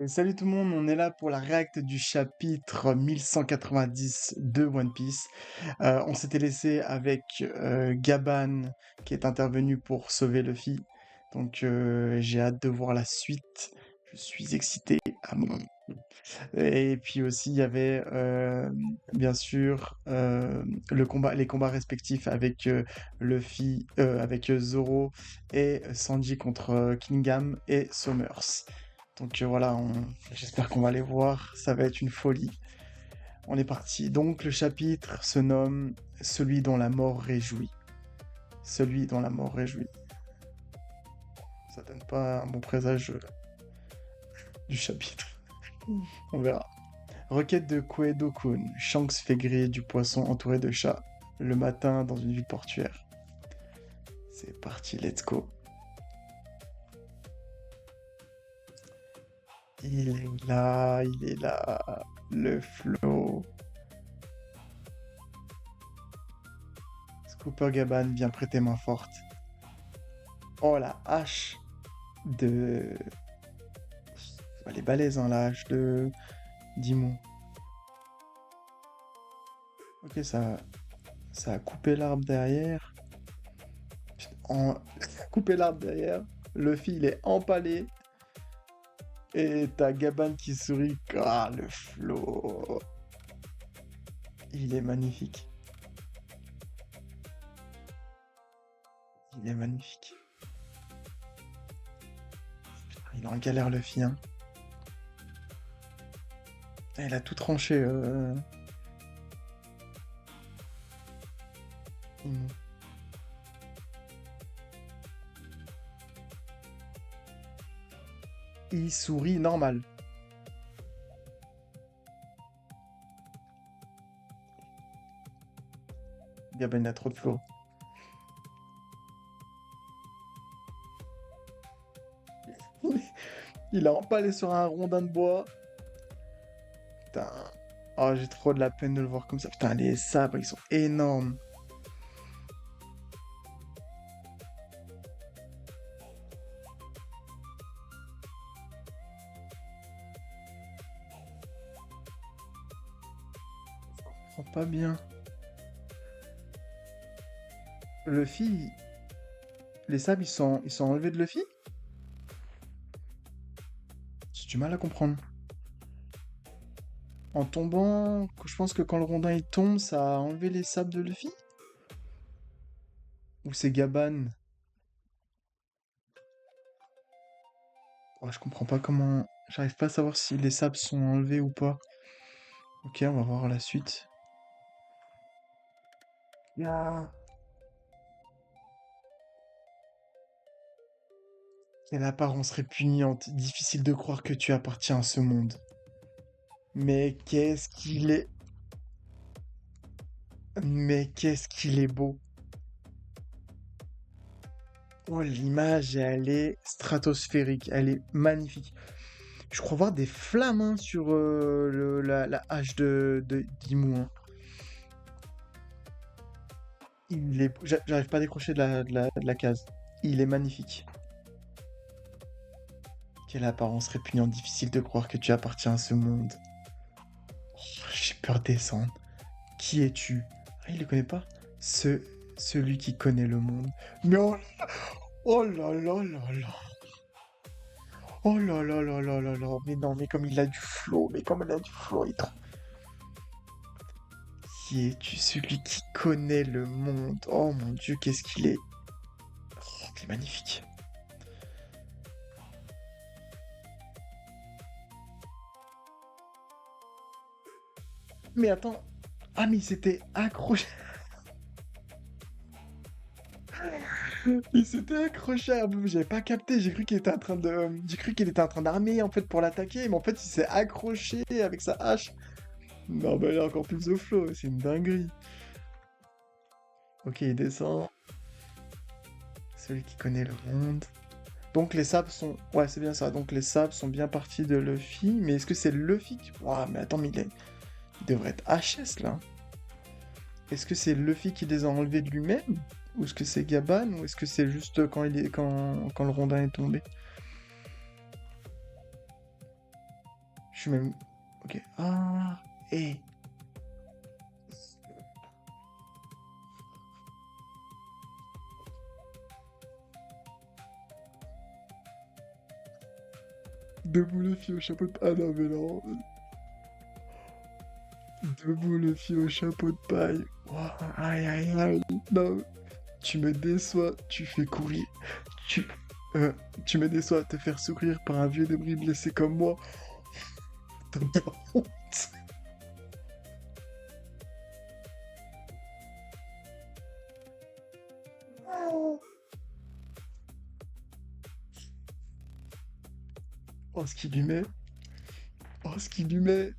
Et salut tout le monde, on est là pour la réacte du chapitre 1190 de One Piece. On s'était laissé avec Gaban qui est intervenu pour sauver Luffy. Donc j'ai hâte de voir la suite. Je suis excité à mort. Et puis aussi il y avait bien sûr les combats respectifs avec Luffy, avec Zoro et Sanji contre Kingam et Summers. Donc voilà, j'espère qu'on va les voir, ça va être une folie. On est parti. Donc le chapitre se nomme Celui dont la mort réjouit. Celui dont la mort réjouit. Ça donne pas un bon présage du chapitre. On verra. Requête de Koedo-kun. Shanks fait griller du poisson entouré de chats le matin dans une ville portuaire. C'est parti, let's go. Il est là, le flow. Scooper Gaban vient prêter main forte. Oh la hache de... Elle est balèze, hein, la hache de Dimon. Ok, ça a coupé l'arbre derrière. En... coupé l'arbre derrière. Luffy, il est empalé. Et t'as Gaban qui sourit. Ah, le flow. Il est magnifique. Il est magnifique. Il est en galère, Luffy, hein. Il a tout tranché. Dimon. Il sourit normal. Gaban, il a trop de flow. Il a empalé sur un rondin de bois. Putain. Oh, j'ai trop de la peine de le voir comme ça. Putain, les sabres, ils sont énormes. Je comprends pas bien. Luffy, les sabres, ils sont enlevés de Luffy? J'ai du mal à comprendre. En tombant, je pense que quand le rondin il tombe, ça a enlevé les sabres de Luffy? Ou c'est Gaban? Oh, je comprends pas comment... J'arrive pas à savoir si les sabres sont enlevés ou pas. Ok, on va voir la suite. Ah. Quelle apparence répugnante, difficile de croire que tu appartiens à ce monde. Mais qu'est-ce qu'il est... Mais qu'est-ce qu'il est beau. Oh, l'image, elle est stratosphérique, elle est magnifique. Je crois voir des flammes, hein, sur la hache de Dimou, hein. J'arrive pas à décrocher de la case. Il est magnifique. Quelle apparence répugnante, difficile de croire que tu appartiens à ce monde. Oh, j'ai peur de descendre. Qui es-tu? Ah, il le connaît pas? Ce, Celui qui connaît le monde. Mais oh, oh là là là là. Oh là là là là là là. Mais non, mais comme il a du flow, mais comme il a du flow, il est trop... Qui es-tu? Celui qui connaît le monde. Oh mon Dieu, qu'est-ce qu'il est. Oh, il est magnifique. Mais attends. Ah, mais il s'était accroché. Il s'était accroché à bout. J'avais pas capté. J'ai cru qu'il était en train de. J'ai cru qu'il était en train d'armer en fait pour l'attaquer. Mais en fait, il s'est accroché avec sa hache. Non, bah il est encore plus au flow. C'est une dinguerie. Ok, il descend. Celui qui connaît le monde. Donc les sables sont... Ouais, c'est bien ça. Donc les sables sont bien partis de Luffy. Mais est-ce que c'est Luffy qui... Ouah, mais attends, mais il devrait être HS, là. Est-ce que c'est Luffy qui les a enlevés de lui-même? Ou est-ce que c'est Gaban? Ou est-ce que c'est juste quand le rondin est tombé? Je suis même... Ok. Ah, et... Debout le fille au chapeau de... Ah non, mais non. Debout le fille au chapeau de paille. Ouah, aïe, aïe, aïe. Non, tu me déçois. Tu fais courir. Tu... euh, tu me déçois à te faire sourire par un vieux débris blessé comme moi. T'as pas honte. Oh, ce qu'il lui met. Oh, ce qu'il lui met.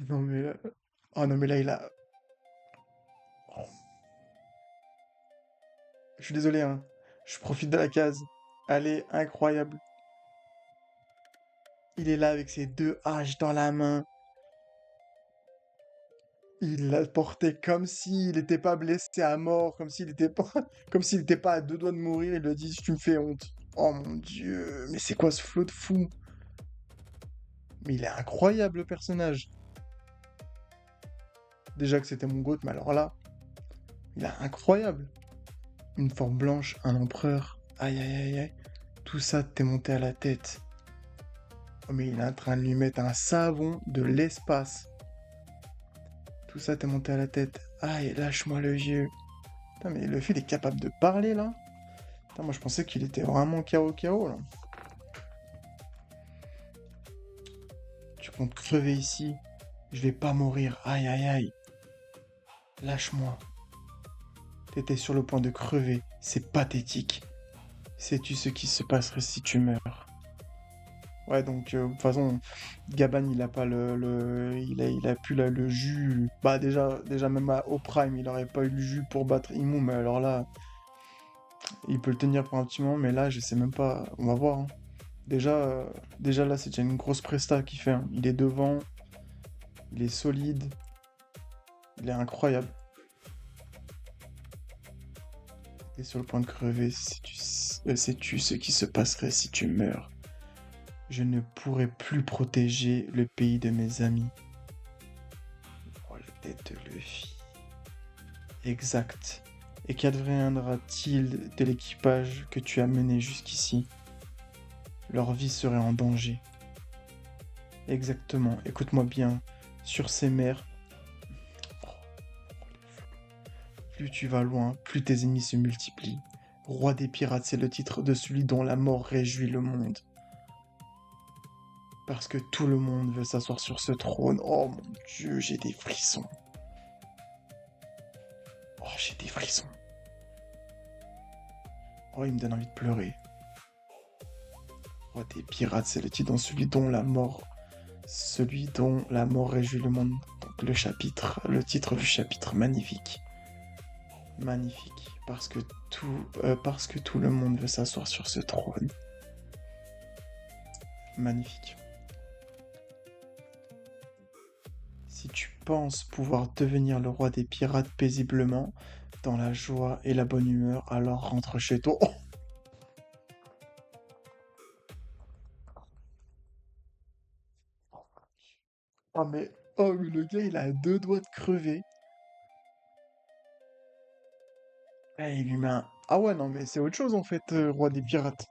Non, mais là... Oh non, mais là, il a... Oh, je suis désolé, hein. Je profite de la case. Allez, incroyable. Il est là avec ses deux haches dans la main. Il l'a porté comme s'il n'était pas blessé à mort, comme s'il n'était pas... comme s'il n'était pas à deux doigts de mourir. Il lui a dit, tu me fais honte. Oh mon Dieu, mais c'est quoi ce flot de fou? Mais il est incroyable, le personnage. Déjà que c'était mon goût, mais alors là, il est incroyable. Une forme blanche, un empereur. Aïe, aïe, aïe, aïe. Tout ça t'est monté à la tête. Oh, mais il est en train de lui mettre un savon de l'espace. Tout ça t'est monté à la tête. Aïe, lâche-moi le vieux. Putain, mais le fil est capable de parler, là? Putain, moi, je pensais qu'il était vraiment KO, là. Tu comptes crever ici? Je vais pas mourir. Aïe, aïe, aïe. Lâche-moi. T'étais sur le point de crever. C'est pathétique. Sais-tu ce qui se passerait si tu meurs? Ouais, donc, de toute façon, Gaban, il a pas il a plus le jus. Bah, déjà même au Prime, il aurait pas eu le jus pour battre Imo, mais alors là, il peut le tenir pour un petit moment, mais là, je sais même pas. On va voir, hein. Déjà, déjà là, c'est déjà une grosse presta qu'il fait, hein. Il est devant, il est solide, il est incroyable. Il est sur le point de crever. Sais-tu ce qui se passerait si tu meurs? Je ne pourrai plus protéger le pays de mes amis. Oh, la tête de Luffy. Exact. Et qu'adviendra-t-il de l'équipage que tu as mené jusqu'ici? Leur vie serait en danger. Exactement. Écoute-moi bien. Sur ces mers, plus tu vas loin, plus tes ennemis se multiplient. Roi des pirates, c'est le titre de celui dont la mort réjouit le monde. Parce que tout le monde veut s'asseoir sur ce trône. Oh mon Dieu, j'ai des frissons. Oh, j'ai des frissons. Oh, il me donne envie de pleurer. Roi des pirates, c'est le titre dont celui dont la mort réjouit le monde. Donc le titre du chapitre, magnifique. Magnifique. Parce que tout le monde veut s'asseoir sur ce trône. Magnifique. Si tu penses pouvoir devenir le roi des pirates paisiblement, dans la joie et la bonne humeur, alors rentre chez toi. Oh, oh, mais le gars, il a deux doigts de crever. Eh, il lui met un... Ah ouais, non, mais c'est autre chose, en fait, roi des pirates.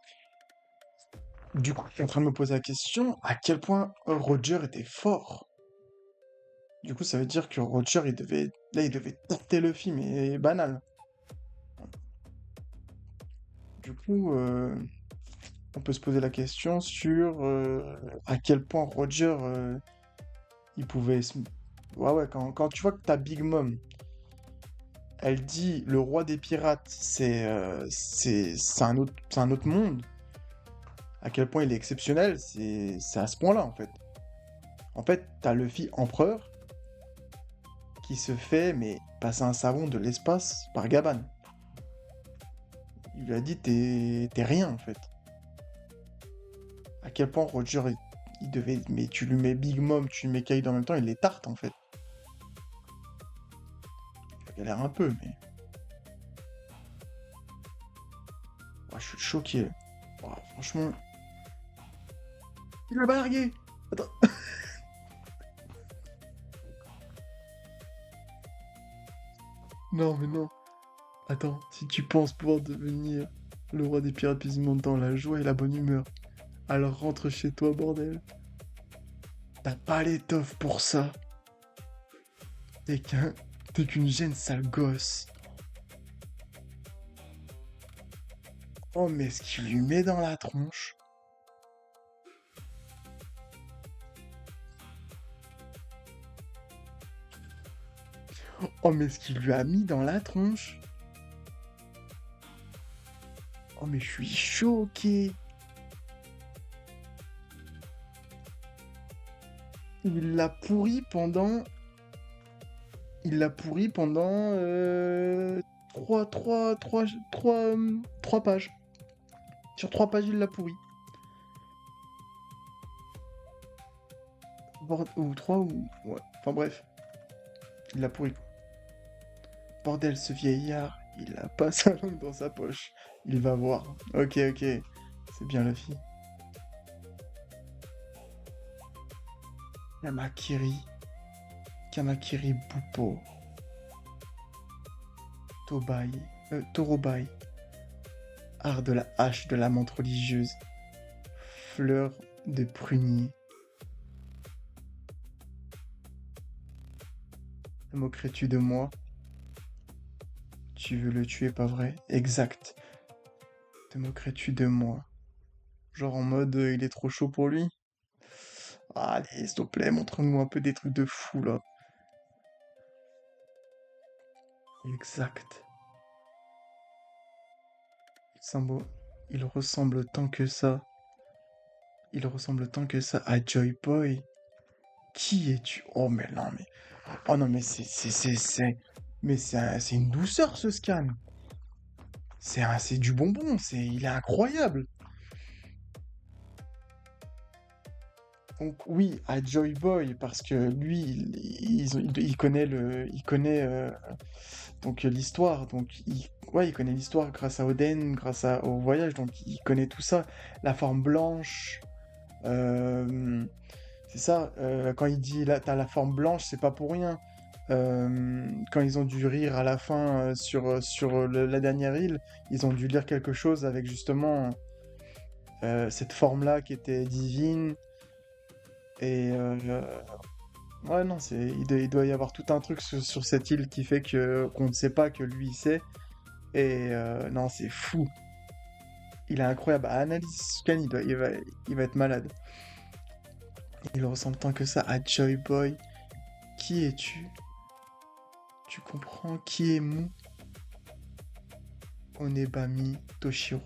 Du coup, je suis en train de me poser la question, à quel point Roger était fort. Du coup, ça veut dire que Roger, il devait tenter le film, et banal. Du coup, on peut se poser la question sur à quel point Roger, il pouvait se... Ouais, ouais, quand tu vois que ta Big Mom, elle dit le roi des pirates, c'est un autre monde, à quel point il est exceptionnel, c'est à ce point-là, en fait. En fait, t'as Luffy empereur qui se fait, mais passer un savon de l'espace par Gaban. Il lui a dit, t'es rien, en fait. À quel point Roger, il devait... Mais tu lui mets Big Mom, tu lui mets Kaido en même temps, il les tarte, en fait. Il galère un peu, mais... Je suis choqué. Franchement, il l'a pas largué. Attends. Non, mais non. Attends, si tu penses pouvoir devenir le roi des pirates puissamment dans la joie et la bonne humeur, alors rentre chez toi, bordel. T'as pas l'étoffe pour ça. T'es qu'un... T'es qu'une gêne sale gosse. Oh, mais ce qu'il lui met dans la tronche. Oh, mais ce qu'il lui a mis dans la tronche. Oh, mais je suis choqué. Il l'a pourri pendant... Il l'a pourri pendant... 3 pages. Sur 3 pages, il l'a pourri. Ou 3 ou... Ouais. Enfin bref. Il l'a pourri. Bordel, ce vieillard, il a pas sa langue dans sa poche. Il va voir. Ok, ok. C'est bien Luffy. Kamakiri. Kamakiri Buppo. Tobai. Torobai. Art de la hache de la menthe religieuse. Fleur de prunier. Te moquerais-tu de moi? Tu veux le tuer, pas vrai? Exact. Te moquerais-tu de moi? Genre en mode il est trop chaud pour lui? Allez, s'il te plaît, montre-nous un peu des trucs de fou là. Exact. Sambo, il ressemble tant que ça. Il ressemble tant que ça à Joy Boy. Qui es-tu? Oh mais non mais. Oh non mais c'est. Mais c'est une douceur ce scan. C'est du bonbon, il est incroyable. Donc oui, à Joy Boy, parce que lui, il connaît donc l'histoire, ouais, il connaît l'histoire grâce à Oden, au voyage, donc il connaît tout ça. La forme blanche, euh, c'est ça. Quand il dit là, t'as la forme blanche, c'est pas pour rien. Quand ils ont dû rire à la fin sur la dernière île, ils ont dû lire quelque chose avec justement cette forme-là qui était divine. Et ouais, non, il doit y avoir tout un truc sur cette île qui fait qu'on ne sait pas que lui il sait. Et non, c'est fou. Il est incroyable. À Analyse Scan, il va être malade. Il ressemble tant que ça à Joy Boy. Qui es-tu? Tu comprends qui est Mou? Onebami Toshiro,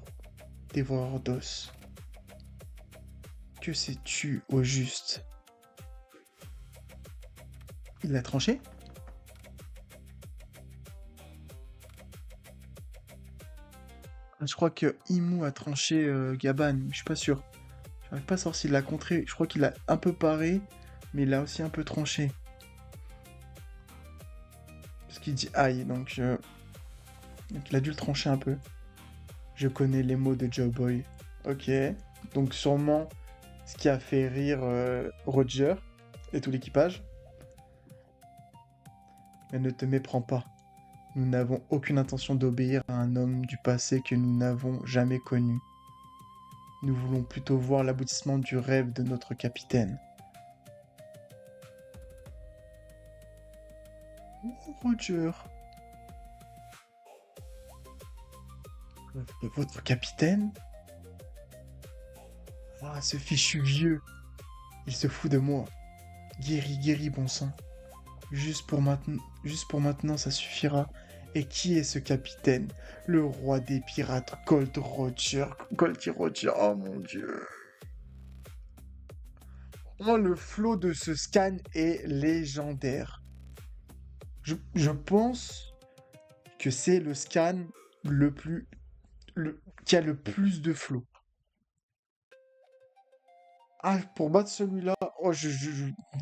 dévoreur d'os. Que sais-tu au juste? Il l'a tranché? Je crois que Imu a tranché Gaban, mais je suis pas sûr. J'arrive pas à savoir s'il l'a contré. Je crois qu'il a un peu paré, mais il a aussi un peu tranché. Parce qu'il dit aïe, donc il a dû le trancher un peu. Je connais les mots de Joe Boy. Ok. Donc sûrement ce qui a fait rire Roger et tout l'équipage. Mais ne te méprends pas. Nous n'avons aucune intention d'obéir à un homme du passé que nous n'avons jamais connu. Nous voulons plutôt voir l'aboutissement du rêve de notre capitaine. Oh, Roger. Votre capitaine? Ah, ce fichu vieux. Il se fout de moi. Guéri, guéri, bon sang. Juste pour maintenant, ça suffira. Et qui est ce capitaine? Le roi des pirates, Gold Roger. Goldie Roger, oh mon dieu. Oh, le flow de ce scan est légendaire. Je pense que c'est le scan le plus... qui a le plus de flow. Ah, pour battre celui-là, oh,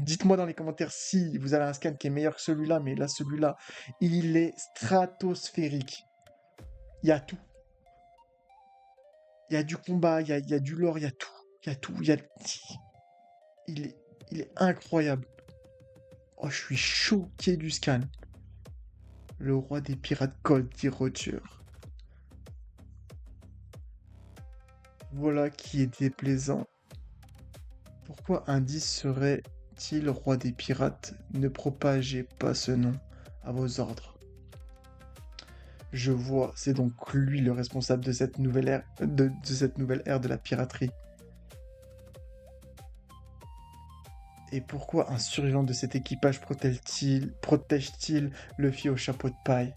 dites-moi dans les commentaires si vous avez un scan qui est meilleur que celui-là, mais là, celui-là, il est stratosphérique. Il y a tout. Il y a du combat, il y a du lore, il y a tout. Il y a tout. Il est, il est incroyable. Oh, je suis choqué du scan. Le roi des pirates Gold, dit Roger. Voilà qui est déplaisant. Pourquoi Indice serait-il roi des pirates? Ne propagez pas ce nom à vos ordres. Je vois, c'est donc lui le responsable de cette nouvelle ère de la piraterie. Et pourquoi un survivant de cet équipage protège-t-il Luffy au chapeau de paille?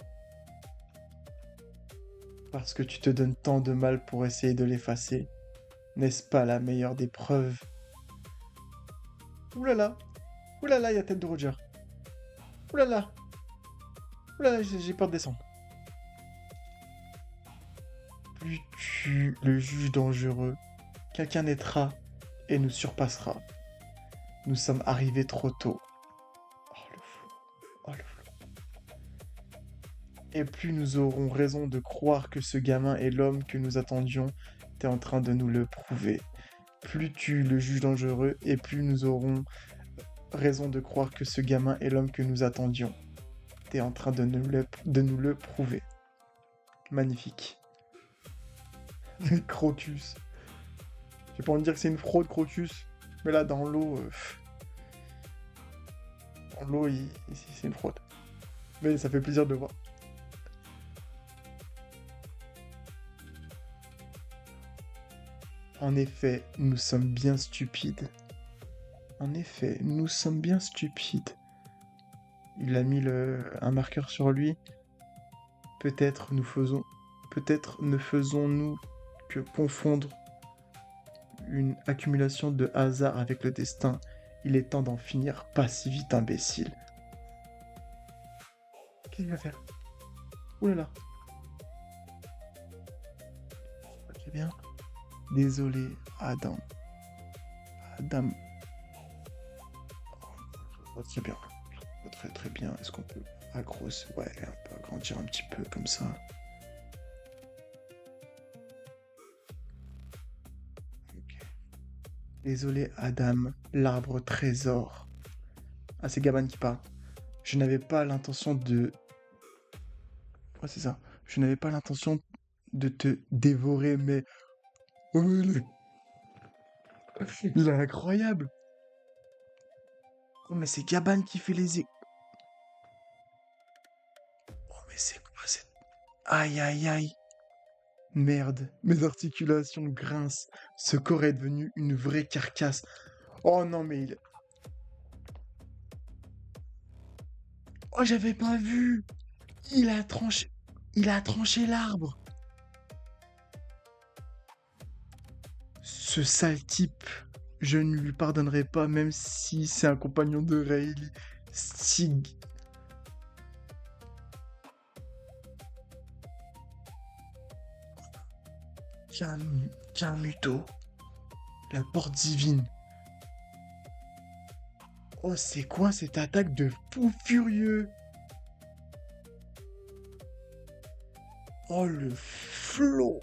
Parce que tu te donnes tant de mal pour essayer de l'effacer. N'est-ce pas la meilleure des preuves? Oulala, oulala, il y a tête de Roger. Oulala, oulala, j'ai peur de descendre. Plus tu le juges dangereux, quelqu'un naîtra et nous surpassera. Nous sommes arrivés trop tôt. Oh le flou, oh le flou. Et plus nous aurons raison de croire que ce gamin est l'homme que nous attendions, t'es en train de nous le prouver. Plus tu le juges dangereux, et plus nous aurons raison de croire que ce gamin est l'homme que nous attendions. T'es en train de nous le prouver. Magnifique. Crocus. J'ai pas envie de dire que c'est une fraude, Crocus, mais là, dans l'eau, c'est une fraude. Mais ça fait plaisir de voir. En effet, nous sommes bien stupides. En effet, nous sommes bien stupides. Il a mis un marqueur sur lui. Peut-être ne faisons-nous que confondre une accumulation de hasard avec le destin. Il est temps d'en finir, pas si vite, imbécile. Qu'est-ce qu'il va faire? Ouh là là. Ok, bien. Désolé, Adam. Adam. Oh, très bien. Très très bien. Est-ce qu'on peut agrandir, ouais, un peu agrandir un petit peu comme ça. Ok. Désolé, Adam. L'arbre trésor. Ah, c'est Gaban qui parle. Je n'avais pas l'intention de... Ouais, c'est ça. Je n'avais pas l'intention de te dévorer, mais... Oh, il est incroyable. Oh, mais c'est Gaban qui fait les... Oh, mais c'est quoi cette... Aïe, aïe, aïe. Merde, mes articulations grincent. Ce corps est devenu une vraie carcasse. Oh non, mais il... Oh, j'avais pas vu. Il a tranché... Il a tranché l'arbre. Ce sale type, je ne lui pardonnerai pas, même si c'est un compagnon de Rayleigh. Stig. Tiens, Muto. La porte divine. Oh, c'est quoi cette attaque de fou furieux? Oh, le flot.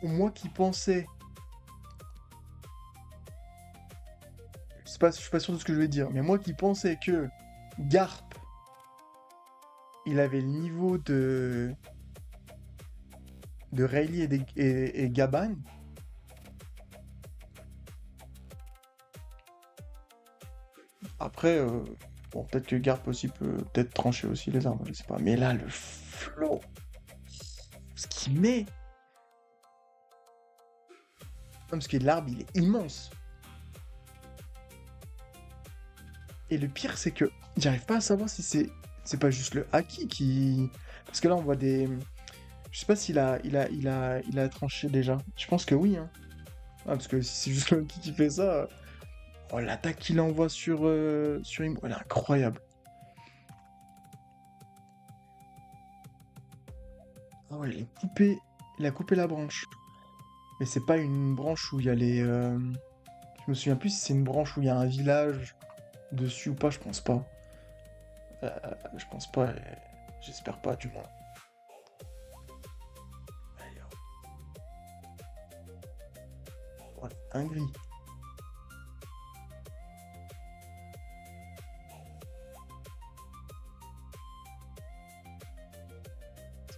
Moi qui pensais... je suis pas sûr de ce que je vais dire, mais moi qui pensais que Garp, il avait le niveau de Rayleigh et Gaban. Après, bon, peut-être que Garp aussi peut peut-être trancher aussi les arbres, je sais pas. Mais là, le flot, ce qu'il met. Non, parce que l'arbre, il est immense. Et le pire, c'est que j'arrive pas à savoir si c'est pas juste le haki qui... Parce que là, on voit des... Je sais pas s'il a tranché déjà. Je pense que oui, hein. Ah, parce que si c'est juste le haki qui fait ça... Oh, l'attaque qu'il envoie sur Imo, elle est incroyable. Ah ouais, il a coupé la branche. Mais c'est pas une branche où il y a les... Je me souviens plus si c'est une branche où il y a un village dessus ou pas, je pense pas. Je pense pas, j'espère pas du moins. Allez, oh, la dinguerie.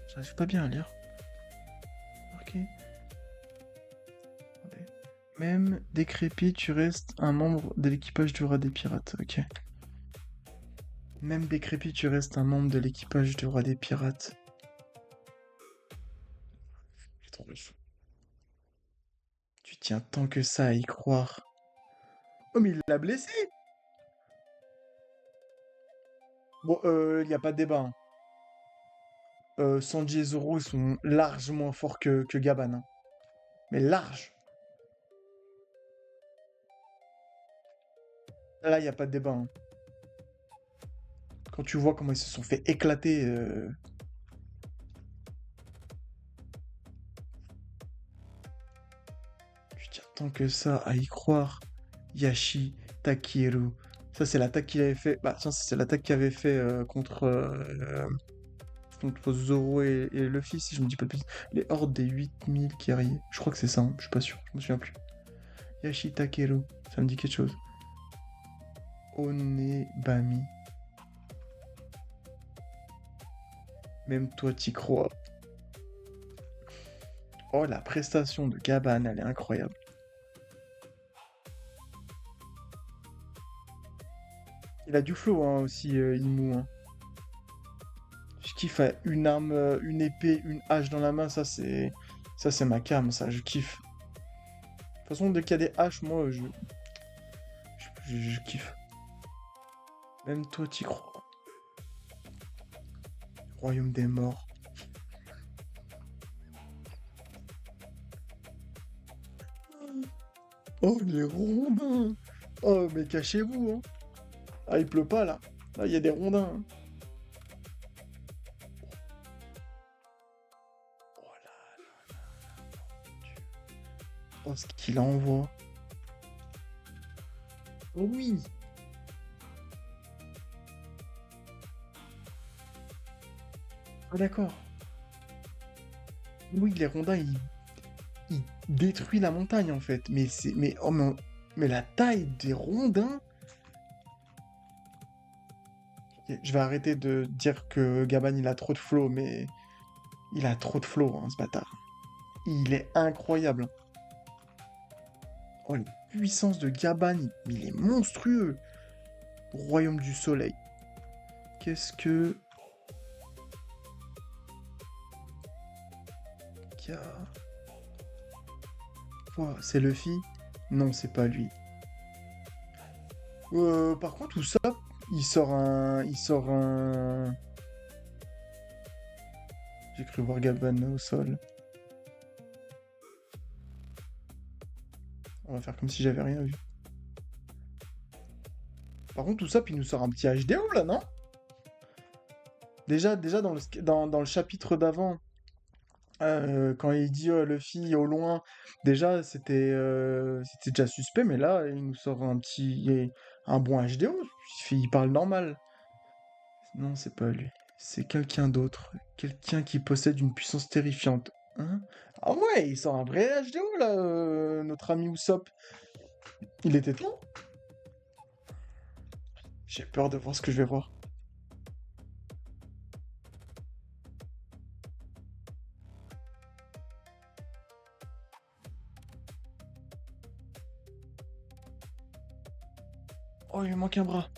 J'arrive pas bien à lire. Ok. Attendez. Même décrépit, tu restes un membre de l'équipage du roi des pirates. Ok. Même décrépit, tu restes un membre de l'équipage du roi des pirates. J'ai trop le fou. Tu tiens tant que ça à y croire. Oh, mais il l'a blessé! Bon, il n'y a pas de débat, hein. Sanji et Zoro, ils sont largement forts que Gaban, hein. Mais large! Là, il n'y a pas de débat, hein. Quand tu vois comment ils se sont fait éclater, tu tiens tant que ça à y croire. Yashi Takeru. Ça, c'est l'attaque qu'il avait fait. Bah, tiens, c'est l'attaque qu'il avait fait contre Zoro et Luffy, si je me dis pas de bêtises. Les hordes des 8000 guerriers. Je crois que c'est ça, hein. Je suis pas sûr, je me souviens plus. Yashi Takeru, ça me dit quelque chose. Onebami. Même toi, t'y crois. Oh, la prestation de Gaban, elle est incroyable. Il a du flow, hein, aussi, Imu, hein. Je kiffe, une arme, une épée, une hache dans la main, ça c'est... Ça c'est ma came, ça, je kiffe. De toute façon, dès qu'il y a des haches, moi, je kiffe. Même toi, t'y crois. Royaume des morts. Oh, les rondins! Oh, mais cachez-vous, hein! Ah, il pleut pas, là. Là, il y a des rondins, hein. Oh là là, Dieu. Oh, ce qu'il envoie. Oh oui! Ah, d'accord. Oui, les rondins, ils détruisent la montagne, en fait. Mais c'est... Mais, oh, mais la taille des rondins... Je vais arrêter de dire que Gaban, il a trop de flow, mais... Il a trop de flow, hein, ce bâtard. Il est incroyable. Oh, la puissance de Gaban, il est monstrueux. Royaume du soleil. Qu'est-ce que... qu'il y a... Oh, c'est Luffy? Non, c'est pas lui. Par contre, Usopp, il sort un... Il sort un... J'ai cru voir Gaban au sol. On va faire comme si j'avais rien vu. Par contre, Usopp, il nous sort un petit HDO, là, non? Déjà dans le chapitre d'avant, quand il dit Luffy au loin, déjà c'était déjà suspect, mais là il nous sort un bon HDO, il parle normal. Non, c'est pas lui, c'est quelqu'un d'autre, quelqu'un qui possède une puissance terrifiante. Hein? Ah ouais, il sort un vrai HDO là, notre ami Usopp. Il était temps. J'ai peur de voir ce que je vais voir. Oh, il me manque un bras.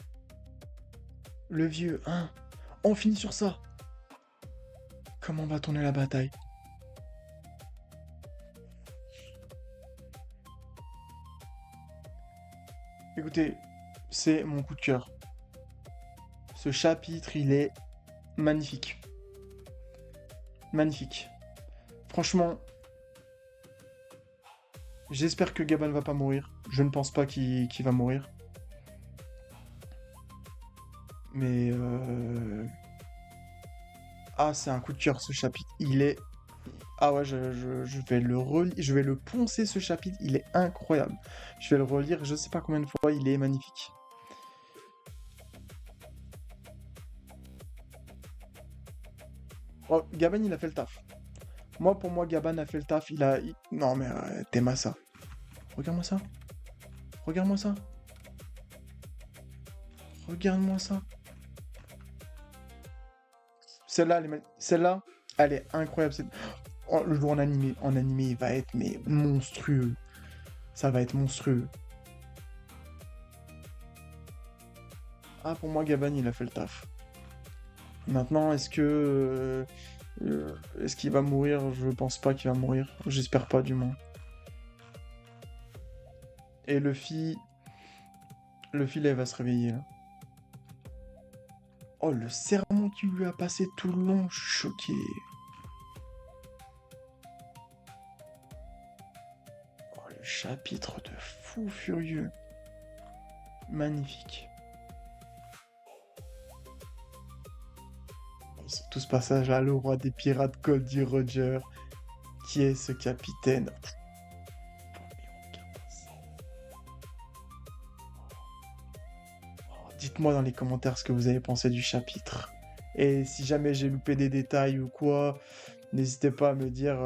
Le vieux, hein? On finit sur ça. Comment va tourner la bataille? Écoutez, c'est mon coup de cœur. Ce chapitre, il est magnifique. Magnifique. Franchement, j'espère que Gabon va pas mourir. Je ne pense pas qu'il va mourir. Mais ah, c'est un coup de cœur ce chapitre. Il est Ah ouais, je vais je vais le poncer ce chapitre, il est incroyable. Je vais le relire, je sais pas combien de fois, il est magnifique. Oh, Gaban, il a fait le taf. Moi, pour moi, Gaban a fait le taf, Non mais t'aimes ça. Regarde-moi ça. Regarde-moi ça. Regarde-moi ça. Celle-là, Celle-là, elle est incroyable. Oh, le jour en animé, il va être mais monstrueux. Ça va être monstrueux. Ah, pour moi, Gaban, il a fait le taf. Maintenant, est-ce qu'il va mourir? Je pense pas qu'il va mourir. J'espère pas, du moins. Et Luffy, là, il va se réveiller, là. Oh, le sermon qu'il lui a passé tout le long, je suis choqué. Oh, le chapitre de fou furieux. Magnifique. Tout ce passage-là, le roi des pirates, Goldie Roger. Qui est ce capitaine? Dites-moi dans les commentaires ce que vous avez pensé du chapitre. Et si jamais j'ai loupé des détails ou quoi, n'hésitez pas à me dire.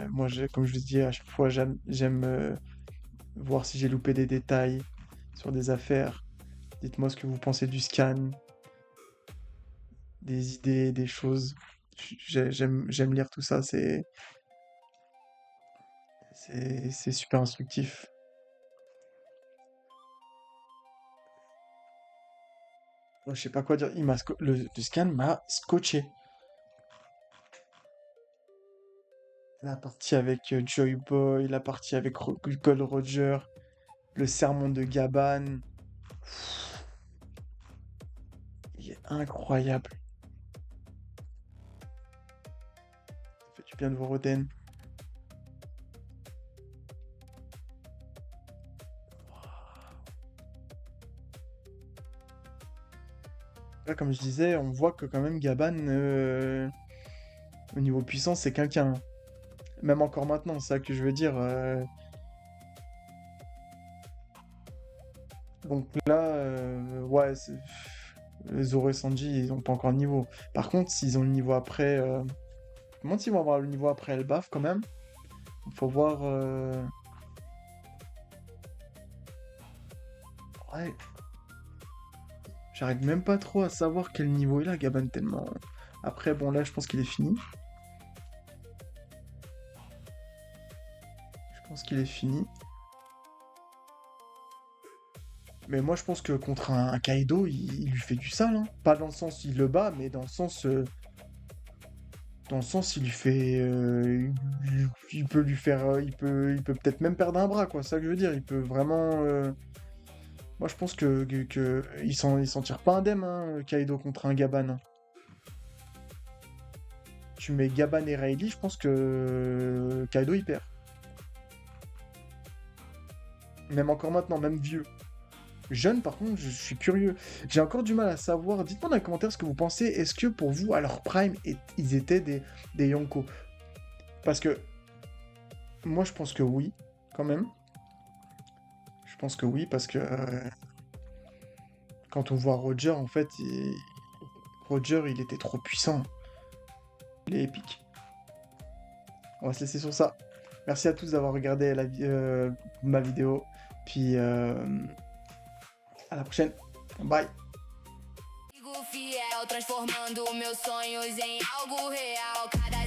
Moi, comme je vous dis, à chaque fois, j'aime voir si j'ai loupé des détails sur des affaires. Dites-moi ce que vous pensez du scan, des idées, des choses. J'aime lire tout ça, c'est super instructif. Je sais pas quoi dire. Le scan m'a scotché. La partie avec Joy Boy, la partie avec Gold Roger, le sermon de Gaban. Il est incroyable. Ça fait du bien de voir Oden. Là, comme je disais, on voit que quand même Gaban, au niveau puissance, c'est quelqu'un. Même encore maintenant, c'est ça que je veux dire. Donc là, ouais, Zoro et Sanji, ils ont pas encore le niveau. Par contre, s'ils ont le niveau après... Comment ils vont avoir le niveau après Elbaf, quand même? Faut voir... Ouais, j'arrive même pas trop à savoir quel niveau il a, Gaban, tellement... Après, bon, là, je pense qu'il est fini. Je pense qu'il est fini. Mais moi, je pense que contre un Kaido, il lui fait du sale, hein. Pas dans le sens il le bat, mais dans le sens... il lui fait... il peut lui faire... il peut peut-être même perdre un bras, quoi. C'est ça que je veux dire. Il peut vraiment... Moi, je pense que il s'en tire pas indemne, hein, Kaido contre un Gaban, hein. Tu mets Gaban et Rayleigh, je pense que Kaido, il perd. Même encore maintenant, même vieux. Jeune, par contre, je suis curieux. J'ai encore du mal à savoir. Dites-moi dans les commentaires ce que vous pensez. Est-ce que pour vous, à leur prime, ils étaient des Yonko? Parce que moi, je pense que oui, quand même. Je pense que oui, parce que quand on voit Roger, en fait, Roger, il était trop puissant. Il est épique. On va se laisser sur ça. Merci à tous d'avoir regardé ma vidéo. Puis à la prochaine. Bye. Fiel, transformando meus sonhos em algo real. Cada